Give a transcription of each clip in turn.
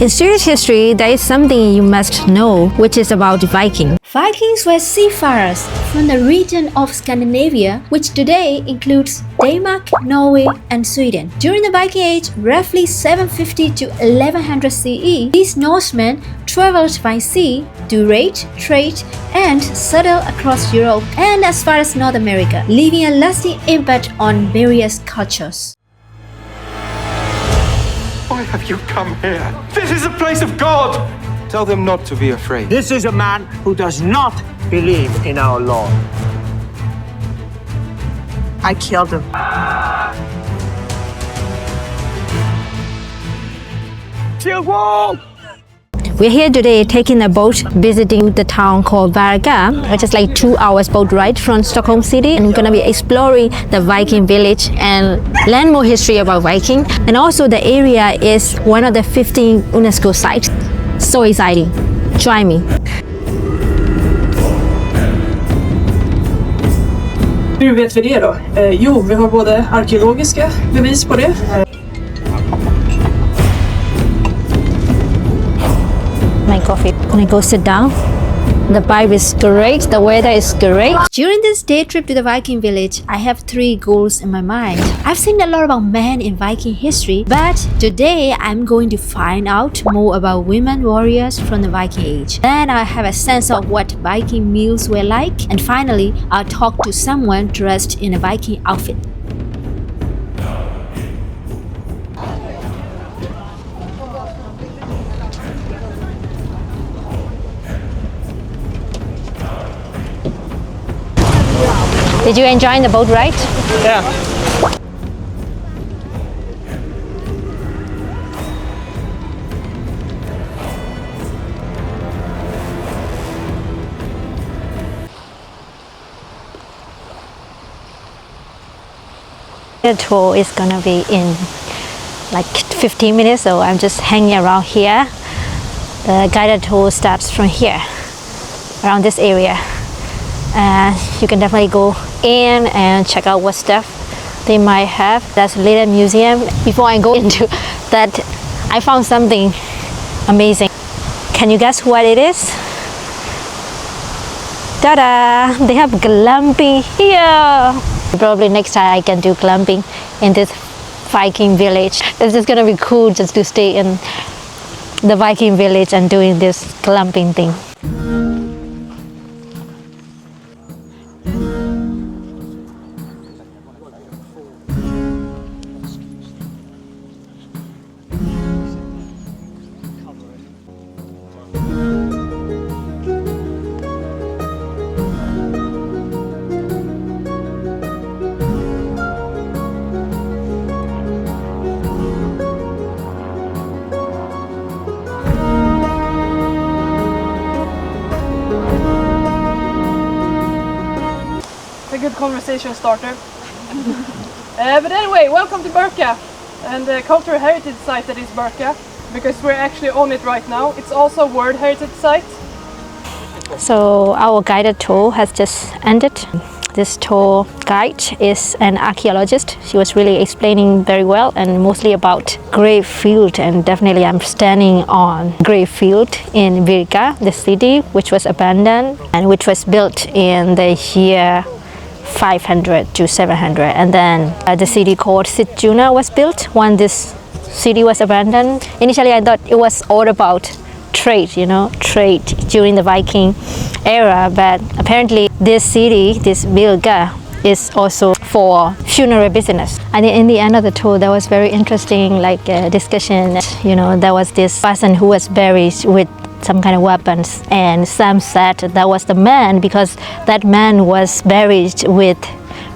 In Swedish history, there is something you must know, which is about Viking. Vikings were seafarers from the region of Scandinavia, which today includes Denmark, Norway, and Sweden. During the Viking Age, roughly 750 to 1100 CE, these Norsemen traveled by sea to raid, trade, and settle across Europe and as far as North America, leaving a lasting impact on various cultures. Why have you come here? This is a place of God! Tell them not to be afraid. This is a man who does not believe in our Lord. I killed him. Shield wall! We're here today taking a boat visiting the town called Birka, which is like 2 hours boat ride from Stockholm city, and we're gonna be exploring the Viking village and learn more history about Viking. And also the area is one of the 15 UNESCO sites. So exciting. Join me. Hur vet vi det då? Jo, vi har både arkeologiska bevis på det. My coffee. Gonna go sit down. The vibe is great, the weather is great. During this day trip to the Viking village, I have 3 goals in my mind. I've seen a lot about men in Viking history, but today I'm going to find out more about women warriors from the Viking Age. Then I'll have a sense of what Viking meals were like, and finally I'll talk to someone dressed in a Viking outfit. Did you enjoy the boat ride? Yeah. The tour is gonna be in like 15 minutes, so I'm just hanging around here. The guided tour starts from here, around this area. You can definitely go in and check out what stuff they might have. That's a little museum. Before I go into that, I found something amazing. Can you guess what it is? Ta-da! They have glamping here. Probably next time I can do glamping in this Viking village. It's just gonna be cool just to stay in the Viking village and doing this glamping thing. A good conversation starter. But anyway, welcome to Birka and the cultural heritage site that is Birka, because we're actually on it right now. It's also a World Heritage Site. So our guided tour has just ended. This tour guide is an archaeologist. She was really explaining very well and mostly about grave field, and definitely I'm standing on grave field in Birka, the city which was abandoned and which was built in the year 500 to 700, and then the city called Sigtuna was built when this city was abandoned. Initially I thought it was all about trade, trade during the Viking era, but apparently this city, this Birka, is also for funeral business. And in the end of the tour, there was very interesting discussion. There was this person who was buried with some kind of weapons, and some said that was the man because that man was buried with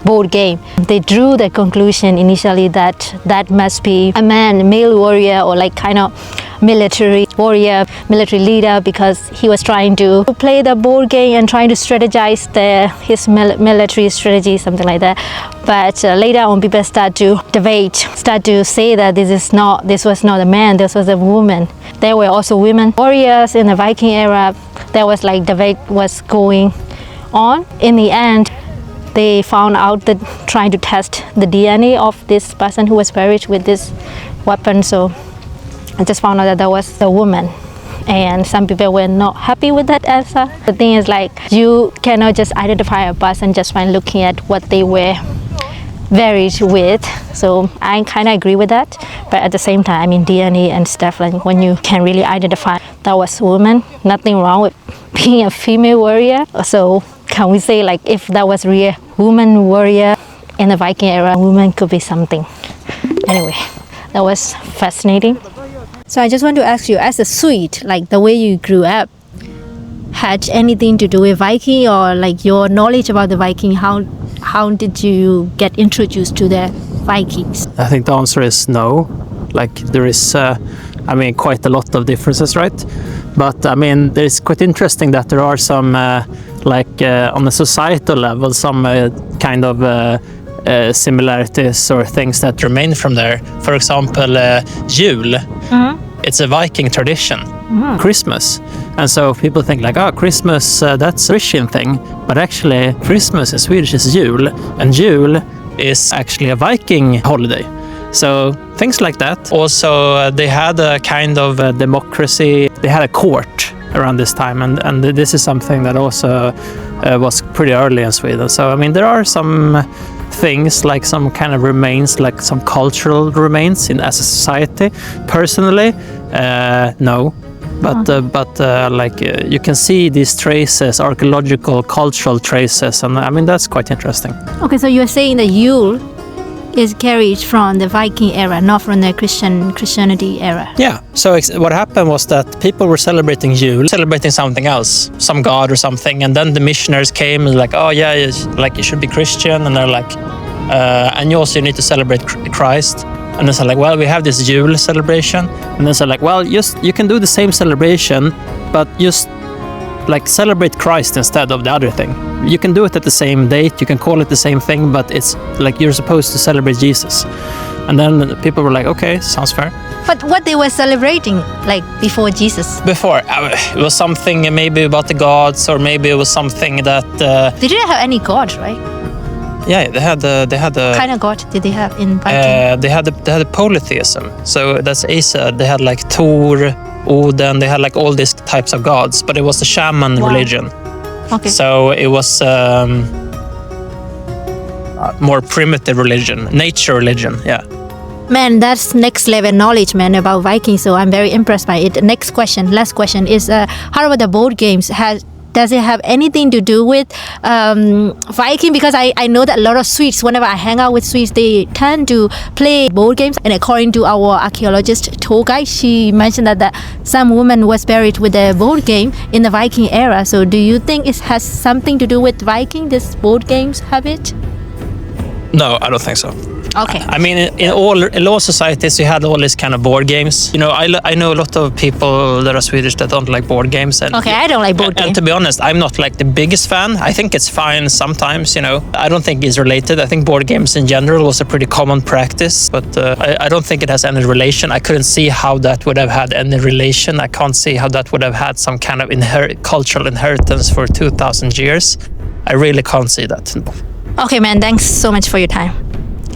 board game. They drew the conclusion initially that that must be a man, male warrior, or kind of military warrior, military leader, because he was trying to play the board game and trying to strategize his military strategy, something like that. But later on, people start to debate, start to say that this was not a man, this was a woman. There were also women warriors in the Viking era. There was debate was going on. In the end, they found out that trying to test the DNA of this person who was buried with this weapon. So I just found out that there was a woman. And some people were not happy with that answer. The thing is, like, you cannot just identify a person just by looking at what they were buried with. So I kind of agree with that. But at the same time, I mean, DNA and stuff, like when you can really identify that was a woman, nothing wrong with being a female warrior. So can we say, like, if that was real woman warrior in the Viking era, woman could be something. Anyway, that was fascinating. So I just want to ask you, as a Swede, like the way you grew up, had anything to do with Viking, or like your knowledge about the Viking? How did you get introduced to the Vikings? I think the answer is no. Like there is, quite a lot of differences, right? But I mean, it's quite interesting that there are some, on a societal level, some kind of similarities or things that remain from there. For example, Yule. It's a Viking tradition, Christmas. And so people think like, Christmas, that's a Christian thing. But actually, Christmas in Swedish is Jul. And Jul is actually a Viking holiday. So things like that. Also, they had a kind of democracy. They had a court around this time. And this is something that also was pretty early in Sweden. So, I mean, there are some things, like some kind of remains, like some cultural remains as a society. Personally, no. But you can see these traces, archaeological, cultural traces, and I mean that's quite interesting. Okay, so you're saying that Yule is carried from the Viking era, not from the Christianity era. Yeah. So what happened was that people were celebrating Yule, celebrating something else, some god or something, and then the missionaries came and like, oh yeah, like you should be Christian, and they're like, and you also need to celebrate Christ. And then they're like, well, we have this Yule celebration, and then they're like, well, you can do the same celebration, but just like celebrate Christ instead of the other thing. You can do it at the same date, you can call it the same thing, but it's like you're supposed to celebrate Jesus. And then people were like, okay, sounds fair. But what they were celebrating, like before Jesus? Before, it was something maybe about the gods, or maybe it was something that... They didn't have any god, right? Yeah, they had a kind of god did they have in Viking? They had a polytheism. So that's Asa. They had like Thor, Odin. They had like all these types of gods, but it was the shaman religion. Okay. So it was more primitive religion, nature religion. Yeah. Man, that's next level knowledge, man, about Vikings. So I'm very impressed by it. Next question, last question is, how about the board games? Does it have anything to do with Viking? Because I know that a lot of Swedes, whenever I hang out with Swedes, they tend to play board games. And according to our archaeologist tour guide, she mentioned that some woman was buried with a board game in the Viking era. So do you think it has something to do with Viking, this board games habit? No, I don't think so. Okay. I mean, in all societies, you had all these kind of board games. You know, I know a lot of people that are Swedish that don't like board games. And, okay, I don't like board games. And to be honest, I'm not like the biggest fan. I think it's fine sometimes, you know. I don't think it's related. I think board games in general was a pretty common practice, but I don't think it has any relation. I couldn't see how that would have had any relation. I can't see how that would have had some kind of cultural inheritance for 2,000 years. I really can't see that. Okay, man, thanks so much for your time.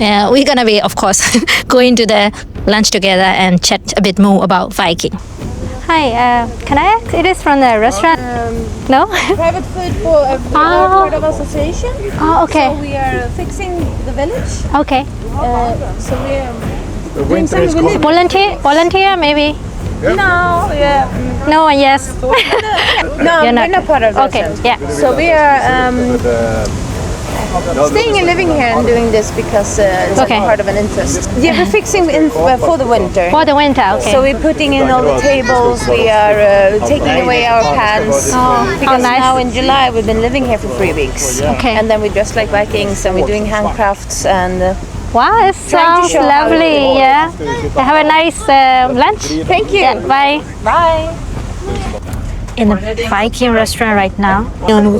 We're gonna be, of course, going to the lunch together and chat a bit more about Viking. Hi, can I ask? It is from the restaurant? No? Private food for part of association. Oh, okay. So we are fixing the village. Okay. So we are doing some village. Volunteer, maybe? No, yeah. No, yes. No, we're not part of that. Okay, yeah. So we are staying and living here and doing this because it's part of an interest. Yeah, we're fixing for the winter. For the winter, okay. So we're putting in all the tables, we are taking away our pans. Because nice. now in July we've been living here for 3 weeks. Okay. And then we dress like Vikings and we're doing handcrafts and... Wow, it sounds lovely, yeah. Have a nice lunch. Thank you. Yeah, bye. Bye. In the Viking restaurant right now. Now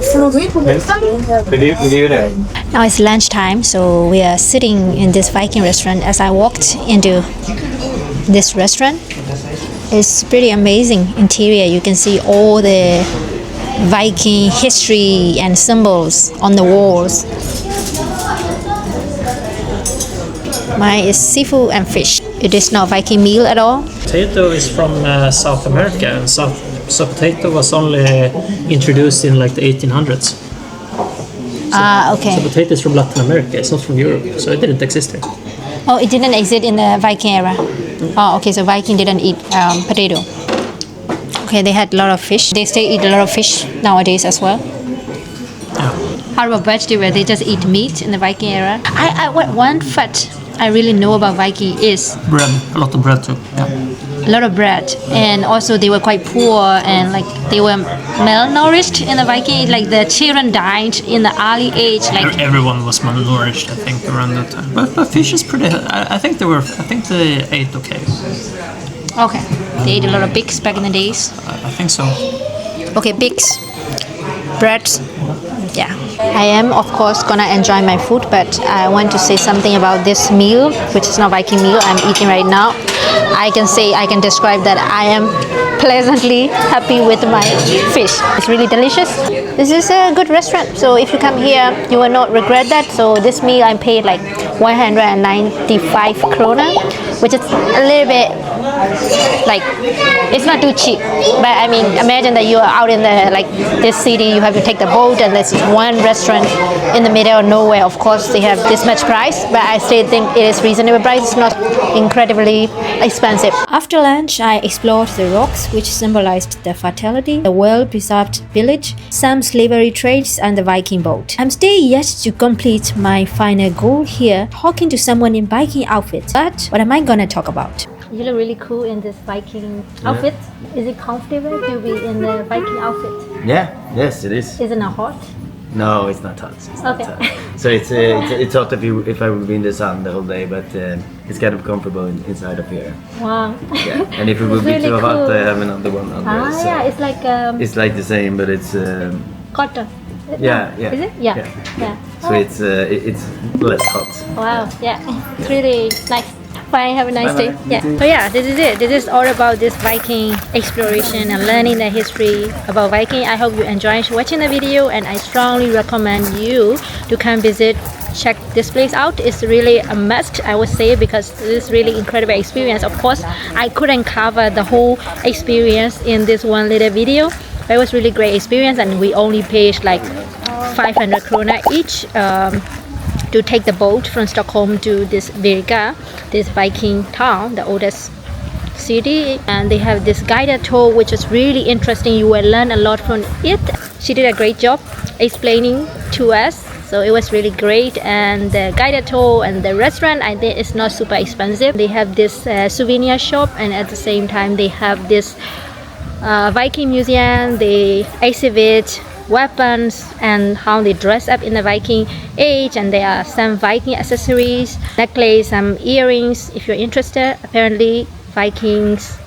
it's lunchtime, so we are sitting in this Viking restaurant. As I walked into this restaurant, it's pretty amazing interior. You can see all the Viking history and symbols on the walls. Mine is seafood and fish. it is not Viking meal at all. Potato is from South America, and so potato was only introduced in like the 1800s. Okay. So potato is from Latin America, it's not from Europe, so it didn't exist here. Oh, it didn't exist in the Viking era. Oh, okay, so Viking didn't eat potato. Okay, they had a lot of fish. They still eat a lot of fish nowadays as well. How about vegetable? They just eat meat in the Viking era. One fact I really know about Viking is bread, a lot of bread too. Yeah. A lot of bread, and also they were quite poor, and like they were malnourished in the Viking. Like the children died in the early age. Like everyone was malnourished, I think, around that time. But fish is pretty. I think they ate okay. Okay, they ate a lot of pigs back in the days. I think so. Okay, pigs, breads. Yeah, I am of course gonna enjoy my food, but I want to say something about this meal, which is not Viking meal I'm eating right now. I can describe that I am pleasantly happy with my fish. It's really delicious. This is a good restaurant, so if you come here, you will not regret that. So this meal I paid like 195 krona, which is a little bit like, it's not too cheap, but I mean, imagine that you are out in the like this city, you have to take the boat, and there's one restaurant in the middle of nowhere. Of course they have this much price, but I still think it is reasonable price. It's not incredibly expensive. After lunch I explored the rocks which symbolized the fertility, the well-preserved village, some slavery trades, and the Viking boat. I'm still yet to complete my final goal here, talking to someone in Viking outfit. But what am I gonna talk about? You look really cool in this Viking outfit. Is it comfortable to be in the Viking outfit? Yeah, yes it is. Isn't it hot? No, it's not hot. It's not Okay. hot. So it's hot if I would be in the sun the whole day, but it's kind of comfortable inside of here. Wow. Yeah, and if it would be really too hot, cool. I have another one under. So Yeah, it's like it's like the same, but it's cotton. yeah. Is it? Yeah. So it's less hot. Wow. Yeah. It's really nice. Bye, have a nice Bye-bye. day. Yeah. So yeah, this is it. This is all about this Viking exploration and learning the history about Viking. I hope you enjoyed watching the video, and I strongly recommend you to come visit, check this place out. It's really a must, I would say, because this is really incredible experience. Of course, I couldn't cover the whole experience in this one little video. But it was really great experience, and we only paid like 500 krona each to take the boat from Stockholm to this Birka, this Viking town, the oldest city. And they have this guided tour, which is really interesting. You will learn a lot from it. She did a great job explaining to us, so it was really great. And the guided tour and the restaurant, I think it's not super expensive. They have this souvenir shop, and at the same time they have this Viking museum. They exhibit weapons and how they dress up in the Viking age, and there are some Viking accessories, necklace, some earrings. If you're interested, apparently Vikings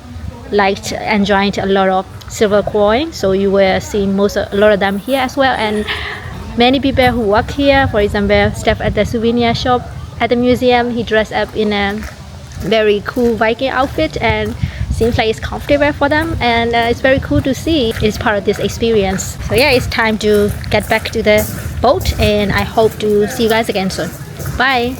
liked enjoying a lot of silver coins, so you will see a lot of them here as well. And many people who work here, for example, staff at the souvenir shop at the museum, he dressed up in a very cool Viking outfit, and seems like it's comfortable for them, and it's very cool to see. It's part of this experience. So yeah, it's time to get back to the boat, and I hope to see you guys again soon. Bye.